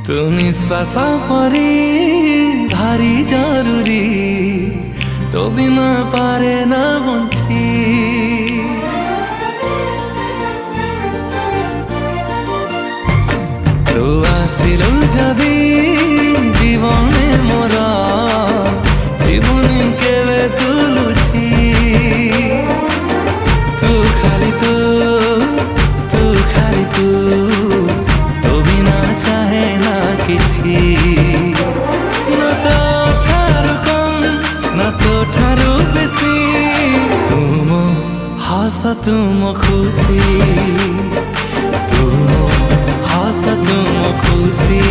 ତୁ ନିଶ୍ୱାସ ପରି ଭାରି ଜରୁରୀ, ତୋ ବିନା ପାରେ ନା ବଞ୍ଚି। ତୁ ଆସିଲୁ ଯଦି জীবনে মোরা জীবনে কেবে তুলুছি। তু খালি তু খালি তু, তো বিনা চাহে না কিছু। না তো ঠারু কম না তো ঠারু বেশি, তুম হাস তুম খুশি, তুম হাস তুম খুশি।